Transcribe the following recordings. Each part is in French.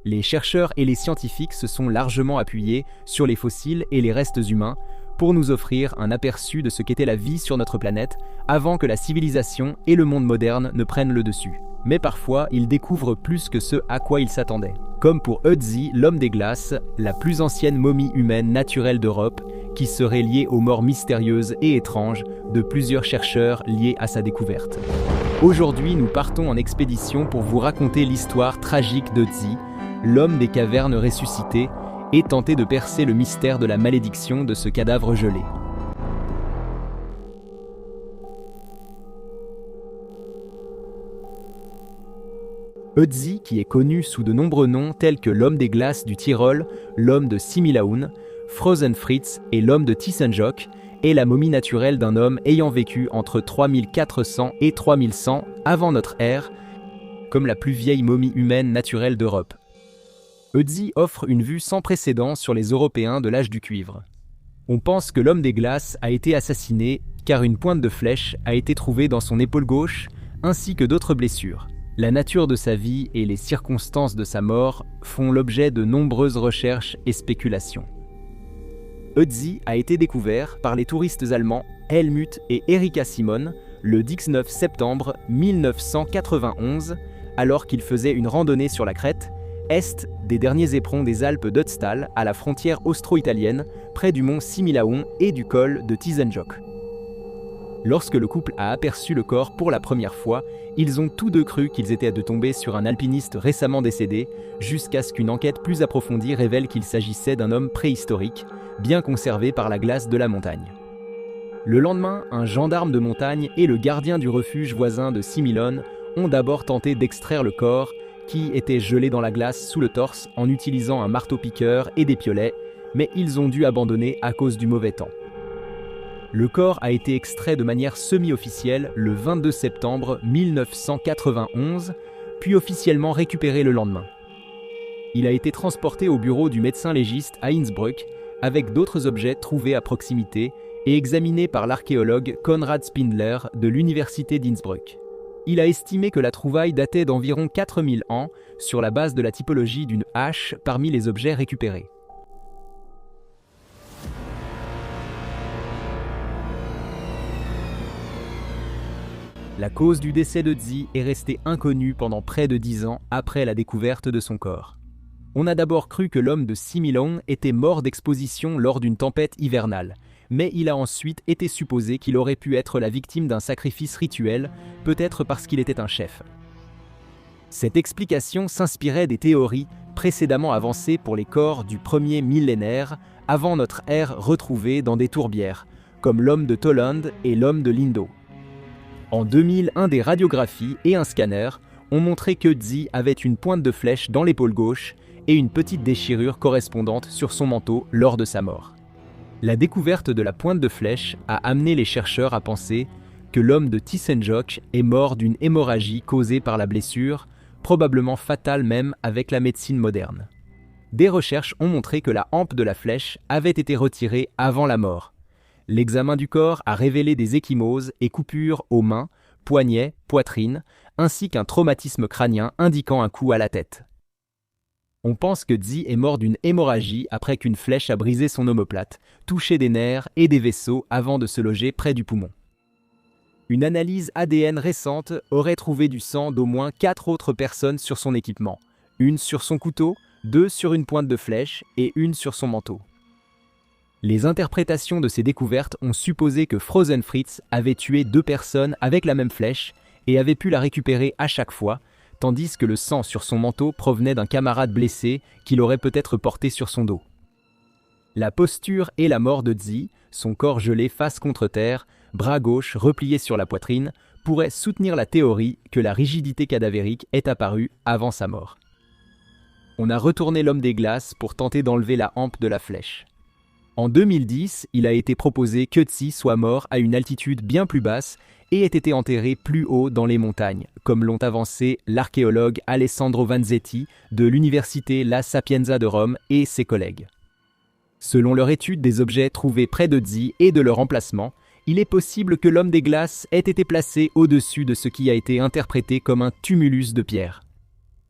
Les chercheurs et les scientifiques se sont largement appuyés sur les fossiles et les restes humains pour nous offrir un aperçu de ce qu'était la vie sur notre planète avant que la civilisation et le monde moderne ne prennent le dessus. Mais parfois, ils découvrent plus que ce à quoi ils s'attendaient. Comme pour Ötzi, l'homme des glaces, la plus ancienne momie humaine naturelle d'Europe, qui serait liée aux morts mystérieuses et étranges de plusieurs chercheurs liés à sa découverte. Aujourd'hui, nous partons en expédition pour vous raconter l'histoire tragique d'Ötzi, l'homme des cavernes ressuscité, et tenter de percer le mystère de la malédiction de ce cadavre gelé. Ötzi, qui est connu sous de nombreux noms tels que l'homme des glaces du Tyrol, l'homme de Similaun, Frozen Fritz et l'homme de Tissenjoch, est la momie naturelle d'un homme ayant vécu entre 3400 et 3100 avant notre ère, comme la plus vieille momie humaine naturelle d'Europe. Ötzi offre une vue sans précédent sur les Européens de l'âge du cuivre. On pense que l'homme des glaces a été assassiné car une pointe de flèche a été trouvée dans son épaule gauche, ainsi que d'autres blessures. La nature de sa vie et les circonstances de sa mort font l'objet de nombreuses recherches et spéculations. Ötzi a été découvert par les touristes allemands Helmut et Erika Simon le 19 septembre 1991, alors qu'ils faisaient une randonnée sur la crête est des derniers éperons des Alpes d'Ötztal à la frontière austro-italienne, près du mont Similaun et du col de Tissenjoch. Lorsque le couple a aperçu le corps pour la première fois, ils ont tous deux cru qu'ils étaient de tomber sur un alpiniste récemment décédé, jusqu'à ce qu'une enquête plus approfondie révèle qu'il s'agissait d'un homme préhistorique, bien conservé par la glace de la montagne. Le lendemain, un gendarme de montagne et le gardien du refuge voisin de Similon ont d'abord tenté d'extraire le corps, qui était gelé dans la glace sous le torse en utilisant un marteau-piqueur et des piolets, mais ils ont dû abandonner à cause du mauvais temps. Le corps a été extrait de manière semi-officielle le 22 septembre 1991, puis officiellement récupéré le lendemain. Il a été transporté au bureau du médecin légiste à Innsbruck, avec d'autres objets trouvés à proximité et examinés par l'archéologue Konrad Spindler de l'université d'Innsbruck. Il a estimé que la trouvaille datait d'environ 4000 ans sur la base de la typologie d'une hache parmi les objets récupérés. La cause du décès d'Ötzi est restée inconnue pendant près de 10 ans après la découverte de son corps. On a d'abord cru que l'homme de Similon était mort d'exposition lors d'une tempête hivernale, mais il a ensuite été supposé qu'il aurait pu être la victime d'un sacrifice rituel, peut-être parce qu'il était un chef. Cette explication s'inspirait des théories précédemment avancées pour les corps du premier millénaire, avant notre ère retrouvée dans des tourbières, comme l'homme de Toland et l'homme de Lindo. En 2001, des radiographies et un scanner ont montré qu'Ötzi avait une pointe de flèche dans l'épaule gauche et une petite déchirure correspondante sur son manteau lors de sa mort. La découverte de la pointe de flèche a amené les chercheurs à penser que l'homme de Tissenjoch est mort d'une hémorragie causée par la blessure, probablement fatale même avec la médecine moderne. Des recherches ont montré que la hampe de la flèche avait été retirée avant la mort. L'examen du corps a révélé des ecchymoses et coupures aux mains, poignets, poitrine, ainsi qu'un traumatisme crânien indiquant un coup à la tête. On pense que Ötzi est mort d'une hémorragie après qu'une flèche a brisé son omoplate, touché des nerfs et des vaisseaux avant de se loger près du poumon. Une analyse ADN récente aurait trouvé du sang d'au moins 4 autres personnes sur son équipement, une sur son couteau, 2 sur une pointe de flèche et une sur son manteau. Les interprétations de ces découvertes ont supposé que Frozen Fritz avait tué 2 personnes avec la même flèche et avait pu la récupérer à chaque fois, tandis que le sang sur son manteau provenait d'un camarade blessé qu'il aurait peut-être porté sur son dos. La posture et la mort d'Ötzi, son corps gelé face contre terre, bras gauche replié sur la poitrine, pourraient soutenir la théorie que la rigidité cadavérique est apparue avant sa mort. On a retourné l'homme des glaces pour tenter d'enlever la hampe de la flèche. En 2010, il a été proposé qu'Ötzi soit mort à une altitude bien plus basse et ait été enterré plus haut dans les montagnes, comme l'ont avancé l'archéologue Alessandro Vanzetti de l'université La Sapienza de Rome et ses collègues. Selon leur étude des objets trouvés près d'Ötzi et de leur emplacement, il est possible que l'homme des glaces ait été placé au-dessus de ce qui a été interprété comme un tumulus de pierre.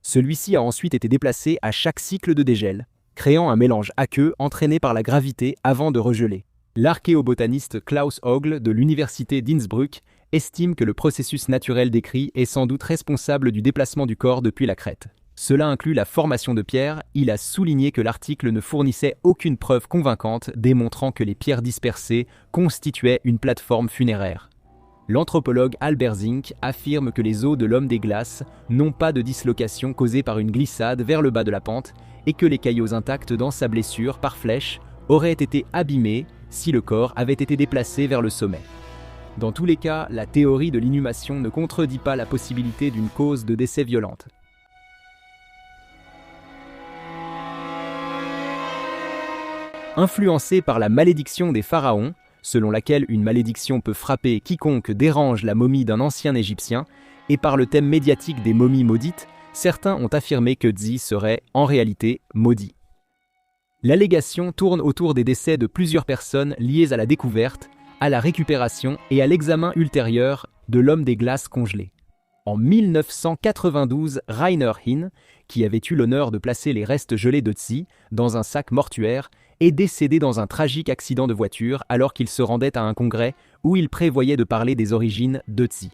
Celui-ci a ensuite été déplacé à chaque cycle de dégel, créant un mélange aqueux entraîné par la gravité avant de regeler. L'archéobotaniste Klaus Hogle de l'université d'Innsbruck estime que le processus naturel décrit est sans doute responsable du déplacement du corps depuis la crête. Cela inclut la formation de pierres. Il a souligné que l'article ne fournissait aucune preuve convaincante démontrant que les pierres dispersées constituaient une plateforme funéraire. L'anthropologue Albert Zink affirme que les os de l'homme des glaces n'ont pas de dislocation causée par une glissade vers le bas de la pente et que les caillots intacts dans sa blessure par flèche auraient été abîmés si le corps avait été déplacé vers le sommet. Dans tous les cas, la théorie de l'inhumation ne contredit pas la possibilité d'une cause de décès violente. Influencé par la malédiction des pharaons, selon laquelle une malédiction peut frapper quiconque dérange la momie d'un ancien Égyptien, et par le thème médiatique des momies maudites, certains ont affirmé que Dzi serait, en réalité, maudit. L'allégation tourne autour des décès de plusieurs personnes liées à la découverte, à la récupération et à l'examen ultérieur de l'homme des glaces congelé. En 1992, Rainer Hinn, qui avait eu l'honneur de placer les restes gelés de Dzi dans un sac mortuaire, est décédé dans un tragique accident de voiture alors qu'il se rendait à un congrès où il prévoyait de parler des origines de Dzi.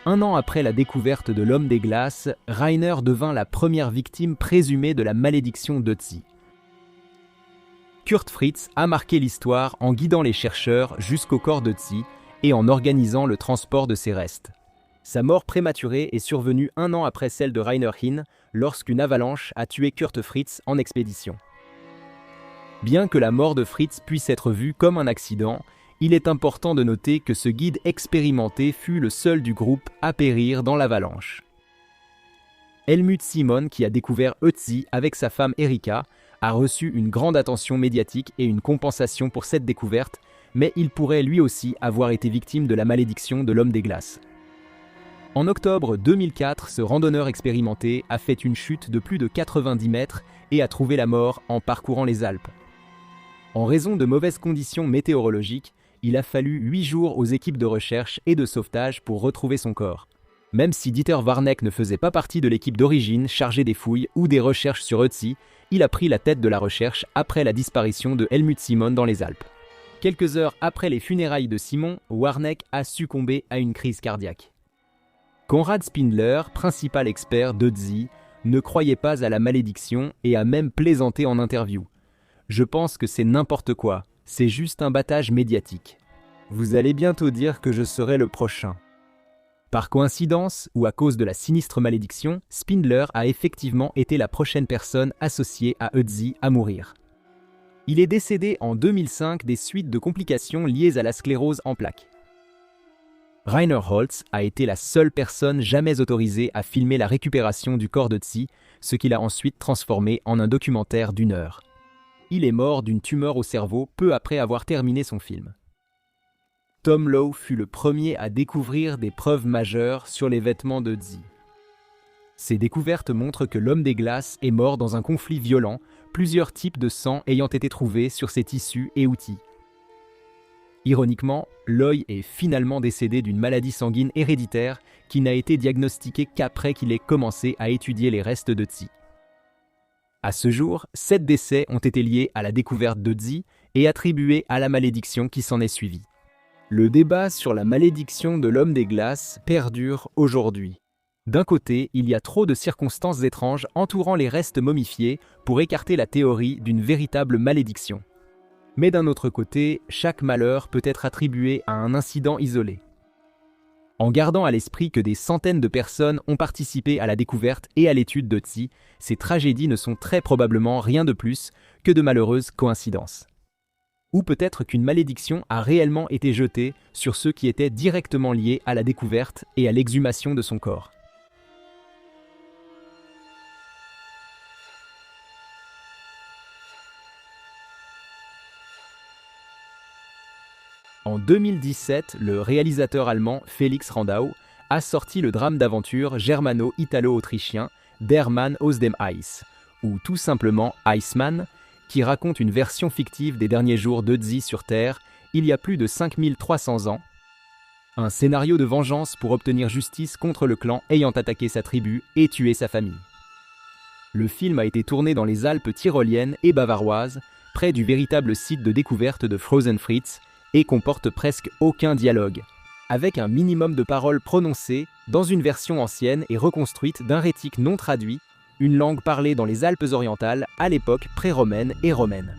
Un an après la découverte de l'homme des glaces, Rainer devint la première victime présumée de la malédiction de Dzi. Kurt Fritz a marqué l'histoire en guidant les chercheurs jusqu'au corps de Dzi et en organisant le transport de ses restes. Sa mort prématurée est survenue un an après celle de Rainer Hinn, lorsqu'une avalanche a tué Kurt Fritz en expédition. Bien que la mort de Fritz puisse être vue comme un accident, il est important de noter que ce guide expérimenté fut le seul du groupe à périr dans l'avalanche. Helmut Simon, qui a découvert Ötzi avec sa femme Erika, a reçu une grande attention médiatique et une compensation pour cette découverte, mais il pourrait lui aussi avoir été victime de la malédiction de l'homme des glaces. En octobre 2004, ce randonneur expérimenté a fait une chute de plus de 90 mètres et a trouvé la mort en parcourant les Alpes. En raison de mauvaises conditions météorologiques, il a fallu 8 jours aux équipes de recherche et de sauvetage pour retrouver son corps. Même si Dieter Warneck ne faisait pas partie de l'équipe d'origine chargée des fouilles ou des recherches sur Ötzi, il a pris la tête de la recherche après la disparition de Helmut Simon dans les Alpes. Quelques heures après les funérailles de Simon, Warneck a succombé à une crise cardiaque. Konrad Spindler, principal expert d'Ötzi, ne croyait pas à la malédiction et a même plaisanté en interview. « Je pense que c'est n'importe quoi, c'est juste un battage médiatique. Vous allez bientôt dire que je serai le prochain. » Par coïncidence ou à cause de la sinistre malédiction, Spindler a effectivement été la prochaine personne associée à Ötzi à mourir. Il est décédé en 2005 des suites de complications liées à la sclérose en plaques. Rainer Holz a été la seule personne jamais autorisée à filmer la récupération du corps d'Ötzi, ce qu'il a ensuite transformé en un documentaire d'1 heure. Il est mort d'une tumeur au cerveau peu après avoir terminé son film. Tom Lowe fut le premier à découvrir des preuves majeures sur les vêtements de Dzi. Ces découvertes montrent que l'homme des glaces est mort dans un conflit violent, plusieurs types de sang ayant été trouvés sur ses tissus et outils. Ironiquement, Lowe est finalement décédé d'une maladie sanguine héréditaire qui n'a été diagnostiquée qu'après qu'il ait commencé à étudier les restes de Dzi. À ce jour, 7 décès ont été liés à la découverte de Dzi et attribués à la malédiction qui s'en est suivie. Le débat sur la malédiction de l'homme des glaces perdure aujourd'hui. D'un côté, il y a trop de circonstances étranges entourant les restes momifiés pour écarter la théorie d'une véritable malédiction. Mais d'un autre côté, chaque malheur peut être attribué à un incident isolé. En gardant à l'esprit que des centaines de personnes ont participé à la découverte et à l'étude d'Ötzi, ces tragédies ne sont très probablement rien de plus que de malheureuses coïncidences. Ou peut-être qu'une malédiction a réellement été jetée sur ceux qui étaient directement liés à la découverte et à l'exhumation de son corps. En 2017, le réalisateur allemand Felix Randau a sorti le drame d'aventure germano-italo-autrichien Der Mann aus dem Eis, ou tout simplement Iceman, qui raconte une version fictive des derniers jours d'Ötzi sur Terre, il y a plus de 5300 ans. Un scénario de vengeance pour obtenir justice contre le clan ayant attaqué sa tribu et tué sa famille. Le film a été tourné dans les Alpes tyroliennes et bavaroises, près du véritable site de découverte de Frozen Fritz, et comporte presque aucun dialogue, avec un minimum de paroles prononcées dans une version ancienne et reconstruite d'un rétique non traduit, une langue parlée dans les Alpes orientales à l'époque pré-romaine et romaine.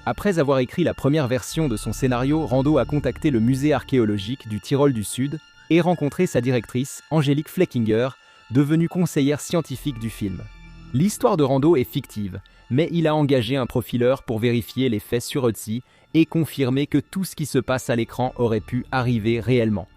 Après avoir écrit la première version de son scénario, Rando a contacté le musée archéologique du Tyrol du Sud et rencontré sa directrice, Angélique Fleckinger, devenue conseillère scientifique du film. L'histoire de Rando est fictive, mais il a engagé un profileur pour vérifier les faits sur Ötzi et confirmer que tout ce qui se passe à l'écran aurait pu arriver réellement.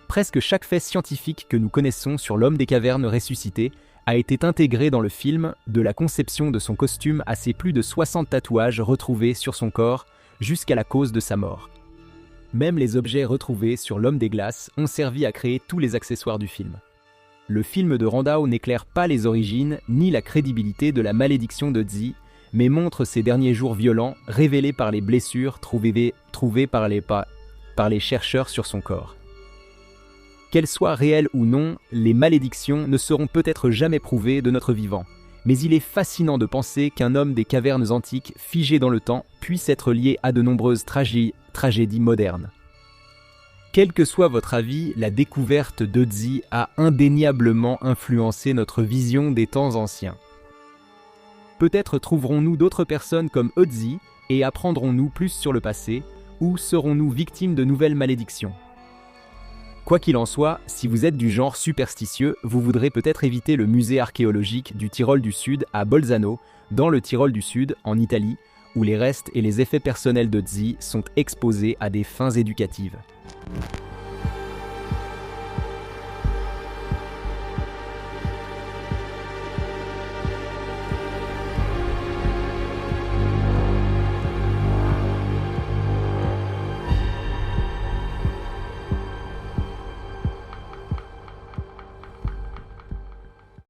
Presque chaque fait scientifique que nous connaissons sur l'homme des cavernes ressuscité a été intégré dans le film, de la conception de son costume à ses plus de 60 tatouages retrouvés sur son corps jusqu'à la cause de sa mort. Même les objets retrouvés sur l'homme des glaces ont servi à créer tous les accessoires du film. Le film de Randao n'éclaire pas les origines ni la crédibilité de la malédiction d'Ötzi, mais montre ses derniers jours violents révélés par les blessures trouvées par les chercheurs sur son corps. Qu'elles soient réelles ou non, les malédictions ne seront peut-être jamais prouvées de notre vivant. Mais il est fascinant de penser qu'un homme des cavernes antiques, figé dans le temps, puisse être lié à de nombreuses tragédies modernes. Quel que soit votre avis, la découverte d'Ötzi a indéniablement influencé notre vision des temps anciens. Peut-être trouverons-nous d'autres personnes comme Ötzi et apprendrons-nous plus sur le passé, ou serons-nous victimes de nouvelles malédictions ? Quoi qu'il en soit, si vous êtes du genre superstitieux, vous voudrez peut-être éviter le musée archéologique du Tyrol du Sud à Bolzano, dans le Tyrol du Sud, en Italie, où les restes et les effets personnels d'Ötzi sont exposés à des fins éducatives.